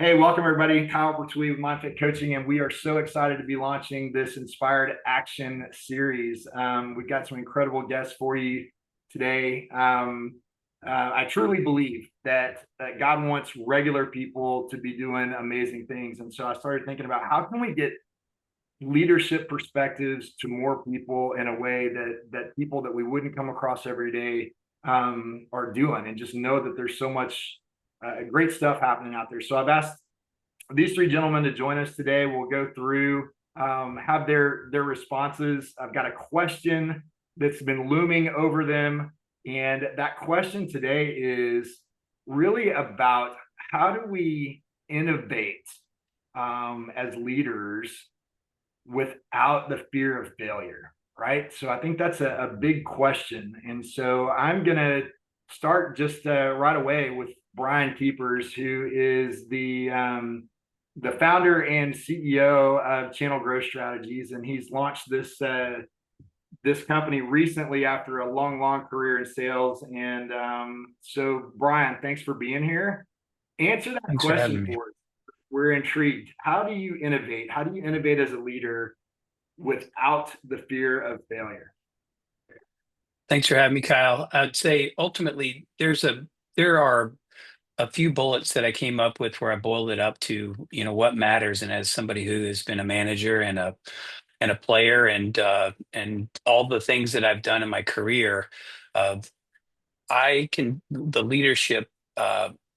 Hey, welcome everybody. Kyle Pertuis with MindFit Coaching, and we are so excited to be launching this Inspired Action series. We've got some incredible guests for you today. I truly believe that God wants regular people to be doing amazing things, and so I started thinking about how can we get leadership perspectives to more people in a way that people that we wouldn't come across every day are doing, and just know that there's so much great stuff happening out there. So I've asked these three gentlemen to join us today. We'll go through, have their responses. I've got a question that's been looming over them, and that question today is really about how do we innovate as leaders without the fear of failure, right? So I think that's a big question. And so I'm going to start just right away with BRYAN Keepers, who is the founder and CEO of Channel Growth Strategies. And he's launched this company recently after a long career in sales. And so, BRYAN, thanks for being here. Answer that Thanks for question having me. for us. We're intrigued. How do you innovate? How do you innovate as a leader without the fear of failure? Thanks for having me, Kyle. I'd say ultimately there are a few bullets that I came up with where I boiled it up to, what matters. And as somebody who has been a manager and a player and all the things that I've done in my career, uh, the leadership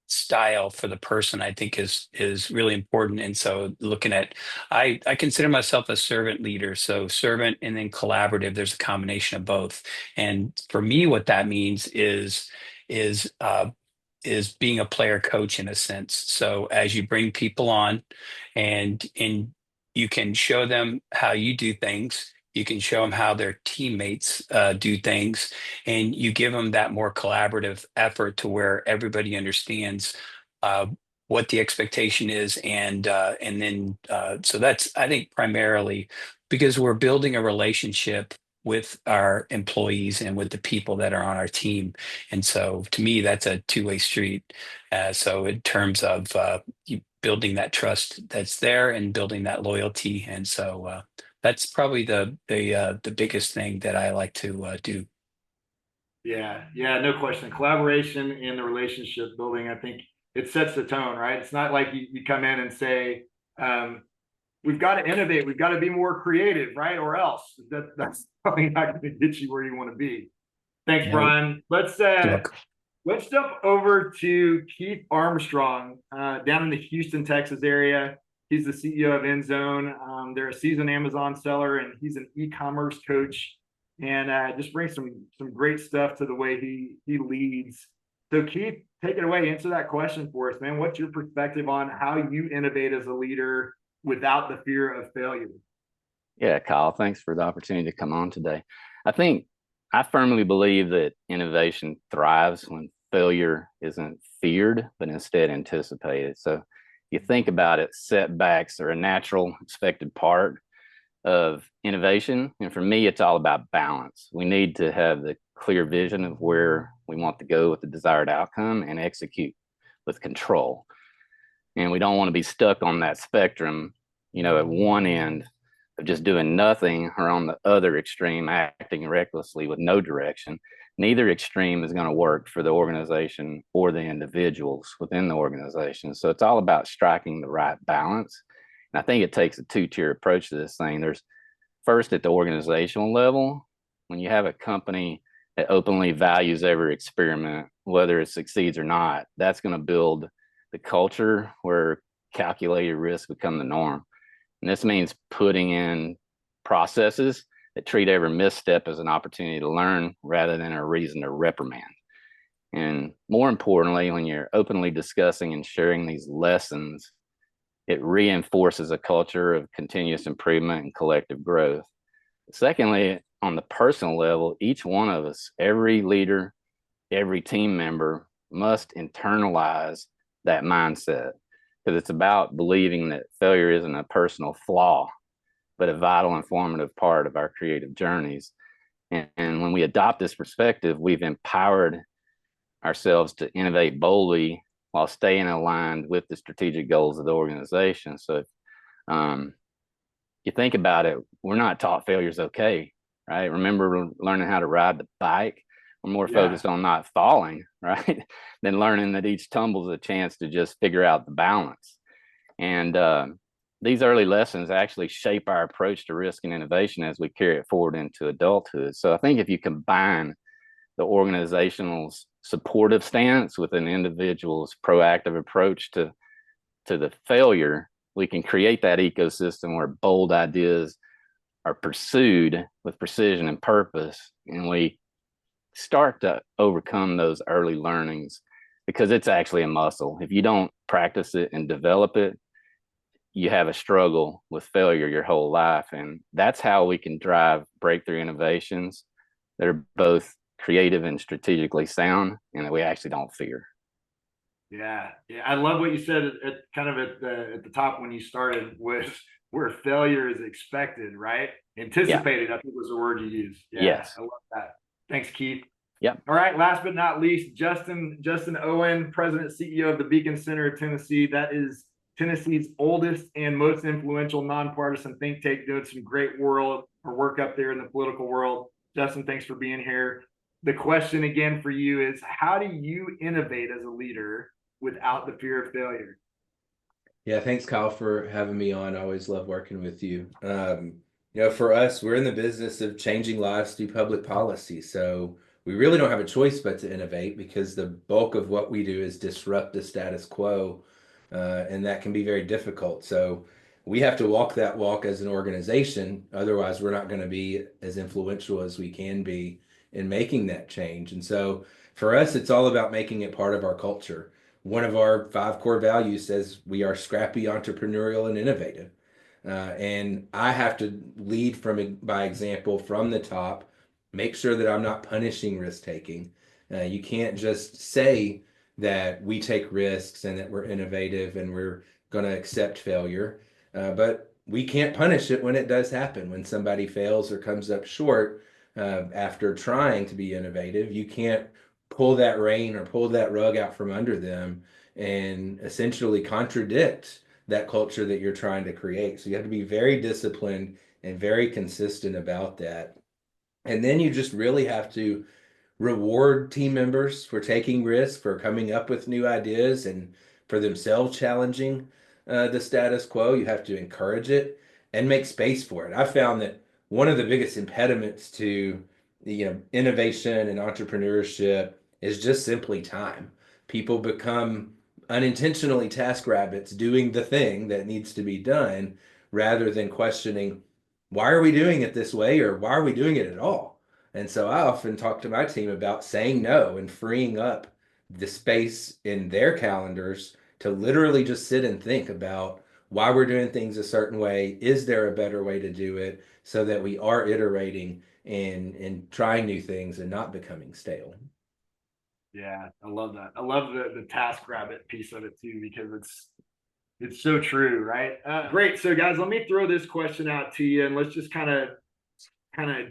style for the person I think is really important. And so looking at I consider myself a servant leader. So servant and then collaborative, there's a combination of both. And for me, what that means is is being a player coach in a sense. So as you bring people on and you can show them how you do things, you can show them how their teammates do things, and you give them that more collaborative effort to where everybody understands uh, what the expectation is, and then so that's I think primarily because we're building a relationship with our employees and with the people that are on our team. And so to me, that's a two-way street. So in terms of you building that trust that's there and building that loyalty. And so that's probably the biggest thing that I like to do. Yeah, no question. Collaboration and the relationship building, I think it sets the tone, right? It's not like you come in and say, we've got to innovate, we've got to be more creative, right? Or else that's probably not going to get you where you want to be. Thanks, No, BRYAN. you're welcome. Let's jump over to Keith Armstrong down in the Houston, Texas area. He's the CEO of Endzone. They're a seasoned Amazon seller, and he's an e-commerce coach, and just brings some great stuff to the way he leads. So, Keith, take it away. Answer that question for us, man. What's your perspective on how you innovate as a leader without the fear of failure? Yeah, Kyle, thanks for the opportunity to come on today. I think I firmly believe that innovation thrives when failure isn't feared, but instead anticipated. So you think about it, setbacks are a natural, expected part of innovation. And for me, it's all about balance. We need to have the clear vision of where we want to go with the desired outcome and execute with control. And we don't want to be stuck on that spectrum, at one end of just doing nothing or on the other extreme, acting recklessly with no direction. Neither extreme is going to work for the organization or the individuals within the organization. So it's all about striking the right balance. And I think it takes a two-tier approach to this thing. There's first at the organizational level, when you have a company that openly values every experiment, whether it succeeds or not, that's going to build the culture where calculated risks become the norm. And this means putting in processes that treat every misstep as an opportunity to learn rather than a reason to reprimand. And more importantly, when you're openly discussing and sharing these lessons, it reinforces a culture of continuous improvement and collective growth. Secondly, on the personal level, each one of us, every leader, every team member must internalize that mindset, because it's about believing that failure isn't a personal flaw, but a vital and formative part of our creative journeys. And when we adopt this perspective, we've empowered ourselves to innovate boldly while staying aligned with the strategic goals of the organization. So you think about it, we're not taught failure is okay, right? Remember learning how to ride the bike. We're more focused on not falling, right? Than learning that each tumble is a chance to just figure out the balance. And these early lessons actually shape our approach to risk and innovation as we carry it forward into adulthood. So I think if you combine the organizational supportive stance with an individual's proactive approach to the failure, we can create that ecosystem where bold ideas are pursued with precision and purpose, and we start to overcome those early learnings, because it's actually a muscle. If you don't practice it and develop it, you have a struggle with failure your whole life. And that's how we can drive breakthrough innovations that are both creative and strategically sound, and that we actually don't fear. Yeah, I love what you said at kind of at the top when you started with where failure is expected, right? Anticipated, I think was the word you used. Yeah, yes. I love that. Thanks, Keith. Yep. All right, last but not least, Justin OWEN, President, CEO of the Beacon Center of Tennessee. That is Tennessee's oldest and most influential nonpartisan think tank, doing some great work up there in the political world. Justin, thanks for being here. The question again for you is, how do you innovate as a leader without the fear of failure? Yeah, thanks, Kyle, for having me on. I always love working with you. For us, we're in the business of changing lives through public policy. So we really don't have a choice but to innovate, because the bulk of what we do is disrupt the status quo, and that can be very difficult. So we have to walk that walk as an organization. Otherwise, we're not going to be as influential as we can be in making that change. And so for us, it's all about making it part of our culture. One of our 5 core values says we are scrappy, entrepreneurial, and innovative. And I have to lead by example from the top, make sure that I'm not punishing risk taking. You can't just say that we take risks and that we're innovative and we're going to accept failure, but we can't punish it when it does happen. When somebody fails or comes up short after trying to be innovative, you can't pull that rein or pull that rug out from under them and essentially contradict that culture that you're trying to create. So you have to be very disciplined and very consistent about that. And then you just really have to reward team members for taking risks, for coming up with new ideas, and for themselves challenging the status quo. You have to encourage it and make space for it. I found that one of the biggest impediments to innovation and entrepreneurship is just simply time. People become unintentionally task rabbits doing the thing that needs to be done, rather than questioning, why are we doing it this way, or why are we doing it at all? And so I often talk to my team about saying no and freeing up the space in their calendars to literally just sit and think about why we're doing things a certain way. Is there a better way to do it, so that we are iterating and trying new things and not becoming stale? Yeah, I love that. I love the task rabbit piece of it too, because it's so true, right? Great. So guys, let me throw this question out to you, and let's just kind of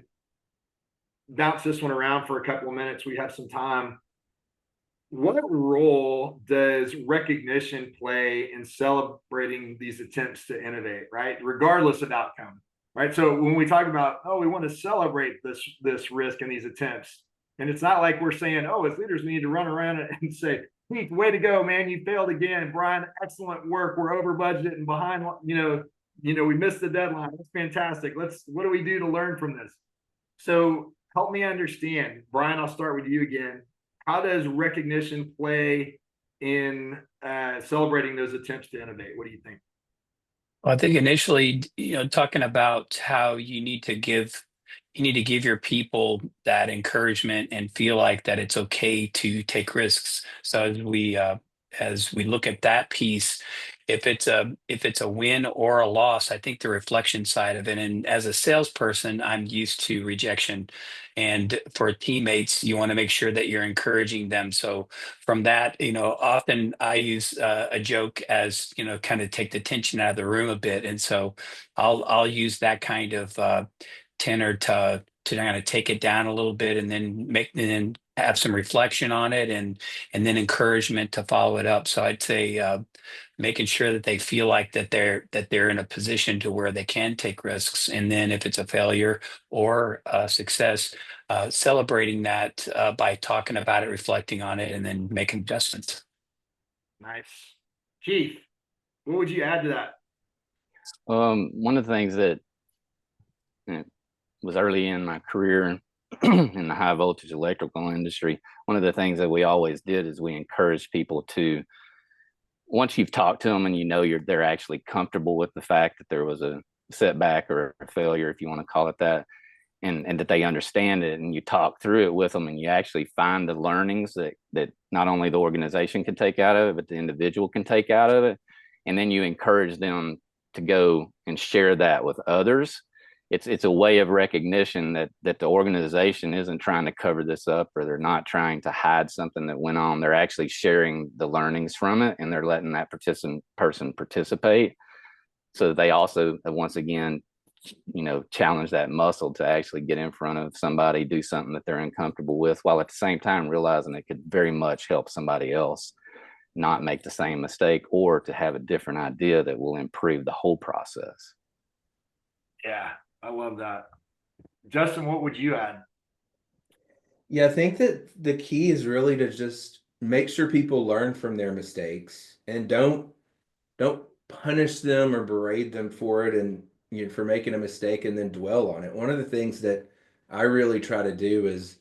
bounce this one around for a couple of minutes. We have some time. What role does recognition play in celebrating these attempts to innovate, right? Regardless of outcome, right? So when we talk about, we want to celebrate this risk and these attempts, and it's not like we're saying, as leaders, we need to run around and say, Keith, way to go, man, you failed again. Bryan, excellent work. We're over budget and behind, we missed the deadline. That's fantastic. What do we do to learn from this? So help me understand. Bryan, I'll start with you again. How does recognition play in celebrating those attempts to innovate? What do you think? Well, I think initially, talking about how you need to give your people that encouragement and feel like that it's okay to take risks. So as we look at that piece, if it's a win or a loss, I think the reflection side of it. And as a salesperson, I'm used to rejection. And for teammates, you want to make sure that you're encouraging them. So from that, often I use a joke as, kind of take the tension out of the room a bit. And so I'll use that kind of tenor to kind of take it down a little bit, and then have some reflection on it, and then encouragement to follow it up. So I'd say making sure that they feel like that they're in a position to where they can take risks, and then if it's a failure or a success, celebrating that by talking about it, reflecting on it, and then making adjustments. Nice. Keith, what would you add to that? One of the things that was early in my career in the high voltage electrical industry, one of the things that we always did is we encouraged people to, once you've talked to them and you know they're actually comfortable with the fact that there was a setback or a failure, if you want to call it that, and that they understand it, and you talk through it with them, and you actually find the learnings that not only the organization can take out of it, but the individual can take out of it, and then you encourage them to go and share that with others. It's a way of recognition that the organization isn't trying to cover this up, or they're not trying to hide something that went on. They're actually sharing the learnings from it, and they're letting that person participate. So they also, once again, challenge that muscle to actually get in front of somebody, do something that they're uncomfortable with, while at the same time realizing it could very much help somebody else not make the same mistake, or to have a different idea that will improve the whole process. Yeah, I love that. Justin, what would you add? Yeah, I think that the key is really to just make sure people learn from their mistakes, and don't punish them or berate them for it, and for making a mistake and then dwell on it. One of the things that I really try to do is,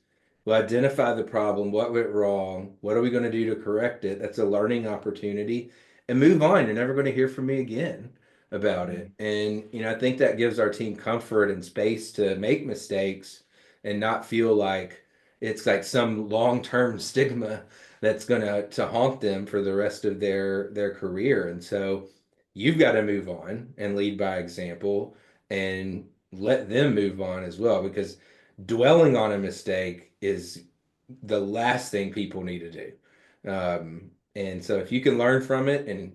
well, identify the problem, what went wrong, what are we going to do to correct it? That's a learning opportunity, and move on. You're never going to hear from me again about it. And I think that gives our team comfort and space to make mistakes and not feel like it's like some long-term stigma that's going to haunt them for the rest of their career. And so you've got to move on and lead by example, and let them move on as well, because dwelling on a mistake is the last thing people need to do. And so if you can learn from it and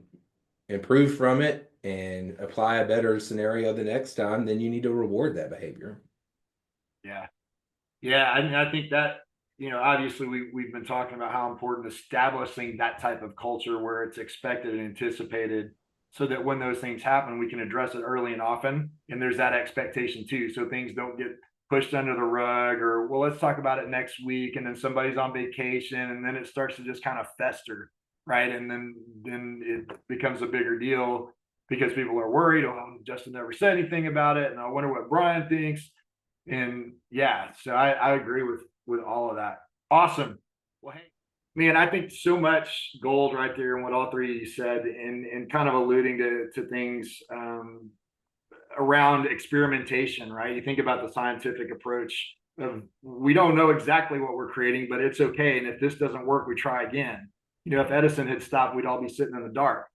improve from it and apply a better scenario the next time, then you need to reward that behavior. Yeah. Yeah. I mean, I think that, obviously we've been talking about how important establishing that type of culture where it's expected and anticipated, so that when those things happen, we can address it early and often. And there's that expectation too. So things don't get pushed under the rug, or, well, let's talk about it next week. And then somebody's on vacation, and then it starts to just kind of fester. Right. And then it becomes a bigger deal because people are worried. Oh, Justin never said anything about it, and I wonder what Brian thinks. And yeah, so I agree with all of that. Awesome. Well, hey, man, I think so much gold right there in what all three of you said, and kind of alluding to things around experimentation, right? You think about the scientific approach of, we don't know exactly what we're creating, but it's okay. And if this doesn't work, we try again. If Edison had stopped, we'd all be sitting in the dark.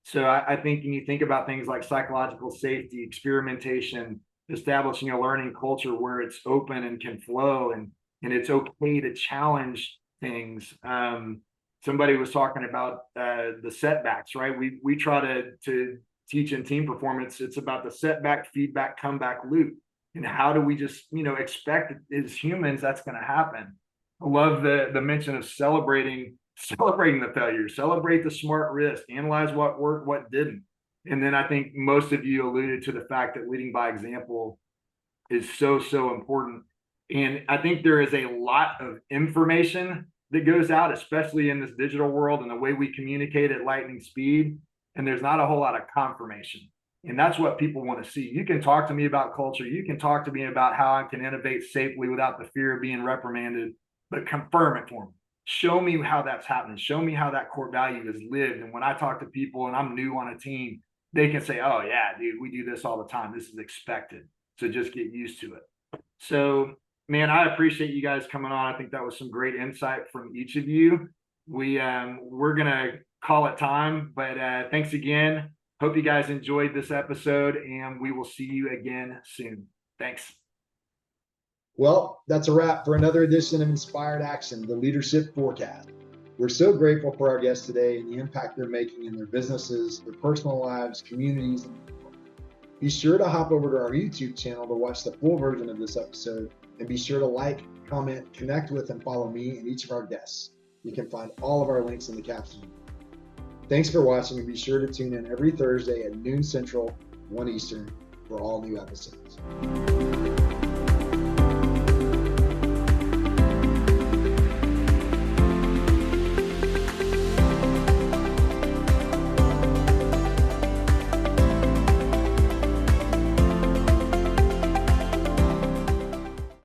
So I think when you think about things like psychological safety, experimentation, establishing a learning culture where it's open and can flow, and it's okay to challenge things. Somebody was talking about the setbacks, right? We try to teach in team performance. It's about the setback, feedback, comeback loop. And how do we just, expect as humans that's going to happen? I love the mention of celebrating the failure, celebrate the smart risk, analyze what worked, what didn't. And then I think most of you alluded to the fact that leading by example is so important. And I think there is a lot of information that goes out, especially in this digital world and the way we communicate at lightning speed. And there's not a whole lot of confirmation. And that's what people want to see. You can talk to me about culture. You can talk to me about how I can innovate safely without the fear of being reprimanded, but confirm it for me. Show me how that's happening. Show me how that core value is lived. And when I talk to people and I'm new on a team, they can say, oh yeah, dude, we do this all the time. This is expected. So just get used to it. So, man, I appreciate you guys coming on. I think that was some great insight from each of you. We're going to call it time, but thanks again. Hope you guys enjoyed this episode, and we will see you again soon. Thanks. Well, that's a wrap for another edition of Inspired Action, the Leadership Forecast. We're so grateful for our guests today and the impact they're making in their businesses, their personal lives, communities. Be sure to hop over to our YouTube channel to watch the full version of this episode, and be sure to like, comment, connect with, and follow me and each of our guests. You can find all of our links in the caption. Thanks for watching, and be sure to tune in every Thursday at noon Central, 1 Eastern for all new episodes.